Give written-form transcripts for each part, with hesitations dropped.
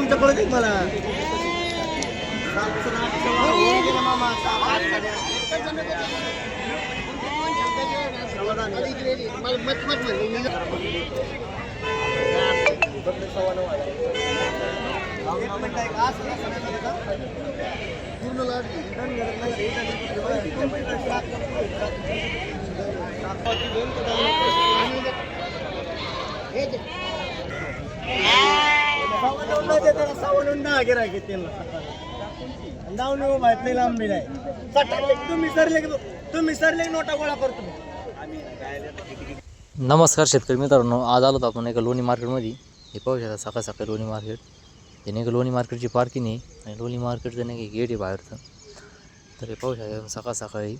तुमच्याकडे मला नोटा गोळा करतो. नमस्कार शेतकरी मित्रांनो, आज आलो आपण एका लोणी मार्केटमध्ये. हे पाहू शकता सकाळ सकाळी लोणी मार्केट. हे नाही का लोणी मार्केटची पार्किंग आहे आणि लोणी मार्केटचं नाही का गेट आहे बाहेरचं. तर हे पाहू शकता सकाळ सकाळी.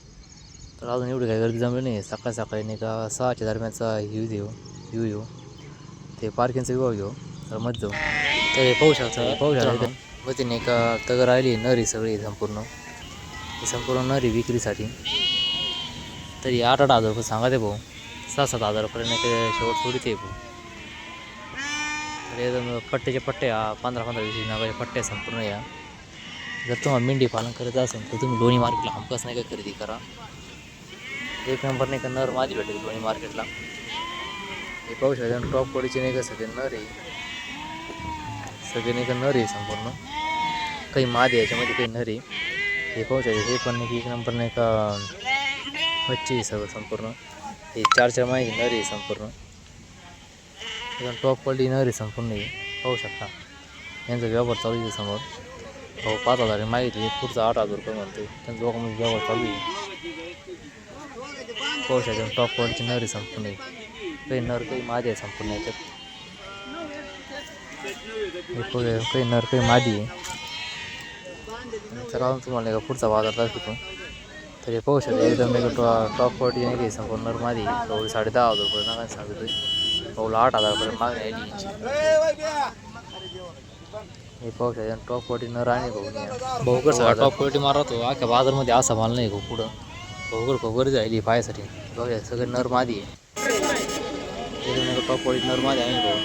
तर अजून एवढी काही गर्दी जमली नाही. सकाळ सकाळी नाही का 6च्या दरम्यानचा व्ह्यू येऊ ते पार्किंगचा विभाग येऊ. तर मध्ये जाऊ. तर हे पाहू शकता मध्ये नाही का तगर राहिली नरी सगळी संपूर्ण नरी विक्रीसाठी. तरी 8-8 हजार रुपये सांगा ते भाऊ. 6-7 हजारापर्यंत शेवट थोडी ते भाऊ. तर एकदम पट्ट्याचे पट्टे 15-20 नागाचे पट्टे संपूर्ण या. जर तुम्हाला मेंढी पालन करायचं असेल तर तुम्ही लोणी मार्केटला हमखास नाही का खरेदी करा. एक नंबर नाही का नर माझी भेटेल लोणी मार्केटला. हे पाहू शकता टॉप क्वालिटीचे नाही का सगळे नर आहे. सगळे नाही का नर आहे संपूर्ण. काही मादी याच्यामध्ये काही नर आहे. हे पाहू शकता हे पण नाही एक नंबर नाही का मच्छी सगळं संपूर्ण. हे 4 माहिती नर आहे संपूर्ण. एकदम टॉप क्वालिटी नर आहे संपूर्ण. हे पाहू शकता यांचा व्यवहार चालू आहे समोर. हो 5,000 मागितली, पुढचा 8,000 रुपये म्हणते. त्यांचा दोघांमध्ये व्यवहार चालू आहे. पाहू शकता टॉप क्वालिटीची नर आहे संपूर्ण. काही नर काही मादी आहे संपूर्ण याच्यात. काही नर काही मादी आहे. तर अजून तुम्हाला का पुढचा बाजार दाखवतो. तर हे पाहू शकता एकदम एक टॉप क्वालिटी नाही काही संपूर्ण नर मादी. पाऊल 10,500 रुपये नका सांगतोय. पाऊल 8,000 मागणी आली. हे पाहू शकता टॉप क्वालिटी नर आणि भाऊ कसं टॉप क्वालिटी मारतो. अख्या बाजारमध्ये असा माल नाही पुढं. भाऊ जायली पायासाठी. बघा सगळे नर मादी आहे. टॉप क्वालिटी नर मादी आहे भाऊ.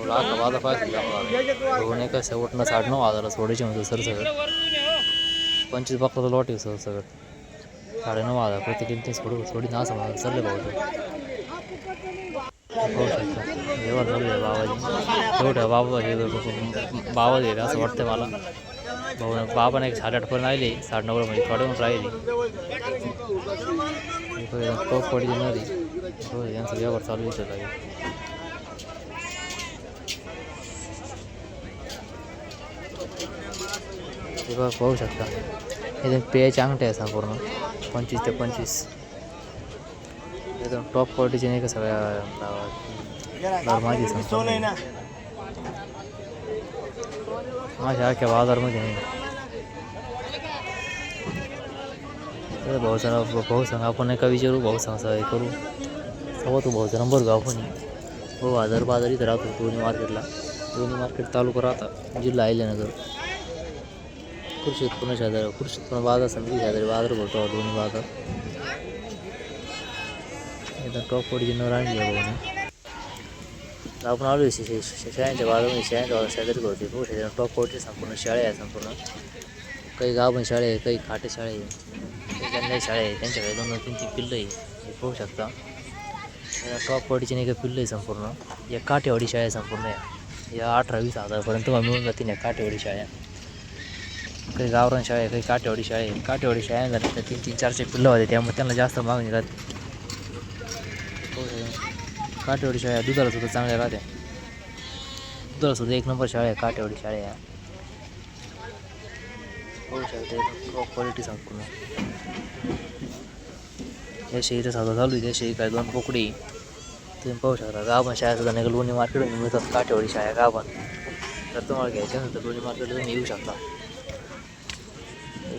अख्खा बाजार पाहायसाठी भाऊ नाही का शेवटनं 9,500 सोडायचे म्हणतो सर सगळं. 25 बकराचं लॉट आहे सर सगळं. 9,500 प्रति किमती सोडी ना असं मला चाललं भाऊ. पाहू शकता जेव्हा चालू आहे बाबाजी. एवढं बाबा गेलं असं वाटतं मला. भाऊ बाबाने एक 8:30पर्यंत राहिले. 9:30 म्हणजे थोड्या राहिले. टॉप पडी देणारी हो यांचा व्यवहार चालू आहे. हे बघा पाहू शकता एकदम पेयाचे अंगठे आहे संपूर्ण. 25 ते 25 एकदम टॉप क्वालिटीचे नाही का सगळ्या माझी संपूर्ण. माझ्या अख्ख्या बाजारमध्ये नाही. भाऊ सांगा आपण एका विचारू. भाऊ सांगा हे करू सव्वा तू भाऊचा नंबर गाव आपण हो. बाजार इथं राहतो लोणी मार्केटला. लोणी मार्केट तालुका राहता जिल्हा अहिल्यानगर. कृषी उत्पन्न शेजारी कृषी उत्पन्न बाजार समिती शेजारी बाजार भरतो लोणी बाजार. एकदम टॉप क्वालिटी नर आणली आहे भाऊने. आपण आलो शेळ्यांच्या बाजारामध्ये शेळ्यांच्या शेजारी भरते. हो शेजारी टॉप क्वालिटी संपूर्ण शाळे आहे संपूर्ण. काही गाभण शाळे आहे, काही खाटे शाळे आहे, काही गंधाई शाळे आहे. त्यांच्याकडे 2-3 पिल्लं आहे. हे पाहू शकता टॉप क्वालिटीचे नाही का पिल्लं आहे संपूर्ण. या काठेवाडी शाळा संपूर्ण या 18-20 हजारपर्यंत मिळून जातील या काठेवाडी शाळा. काही गावरान शाळा आहे, काही काठेवाडी शाळा आहे. काठेवाडी शाळा झाली तर 3-4 पिल्लं होते त्यामुळे त्यांना जास्त मागणी राहते. काठेवाडी शाळा दुधाला सुद्धा चांगल्या राहत्या. दुधाला सुद्धा एक नंबर शाळा आहे काठेवाडी शाळा. होऊ शकते टॉप क्वालिटी संपूर्ण. या शेळीचा सौदा चालू आहे. त्या शेळी काय 2 बोकडी तुम्ही पाहू शकता. गाभण शाळा सुद्धा नाही का लोणी मार्केटमध्ये मिळतात. काठेवाडी शाळा गाभण. तर तुम्हाला घ्यायच्या नंतर लोणी मार्केटला तुम्ही येऊ शकता.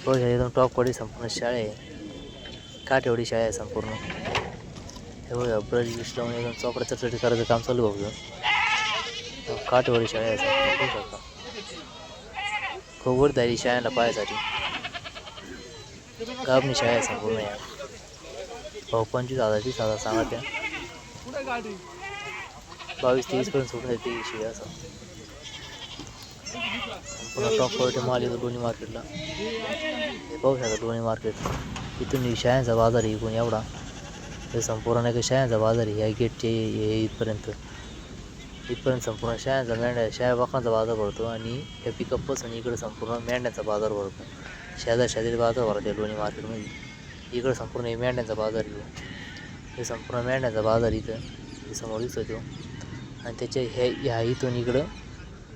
पाहू शकता एकदम टॉप क्वालिटी संपूर्ण शाळा आहे. काठेवाडी शाळा आहे संपूर्ण. एवढं ब्रश बिश लावून एकदम चौकड्या चटचटी करायचं काम चालू बघतो. काठेवाडी शाळा आहे संपूर्ण. पाहू शकता खूप वर जायली शाळेला पाहायसाठी. गाभणी शाळा आहे संपूर्ण. या भाऊ 25,000-30,000 सांगा त्या. 22-23 पर्यंत सोडून येते शिवाय असं. संपूर्ण टॉप क्वालिटी माल येतो लोणी मार्केटला. हे पाहू शकता लोणी मार्केट. इथून शेळ्यांचा बाजार आहे इकडून एवढा. हे संपूर्ण नाही का शेळ्यांचा बाजार आहे. या गेटचे हे इथपर्यंत संपूर्ण शेळ्यांचा शेळ्या बकरांचा बाजार भरतो. आणि या पिकअपपासून इकडे संपूर्ण मेंढ्यांचा बाजार भरतो. शेजारी बाजार भरतो लोणी मार्केटमध्ये. इकडं संपूर्ण हे मेंढ्यांचा बाजार येतो. हे संपूर्ण मेंढ्यांचा बाजार इथं हे समोर दिसतो. आणि त्याच्या ह्या इथून इकडं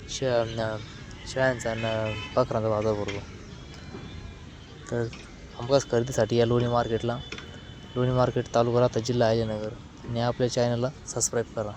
शेळ्यांचा आणि बकरांचा बाजार भरतो. तर हमखास खरेदीसाठी या लोणी मार्केटला. लोणी मार्केट तालुका राहता जिल्हा अहिल्यानगर. आणि आपल्या चॅनलला सबस्क्राईब करा.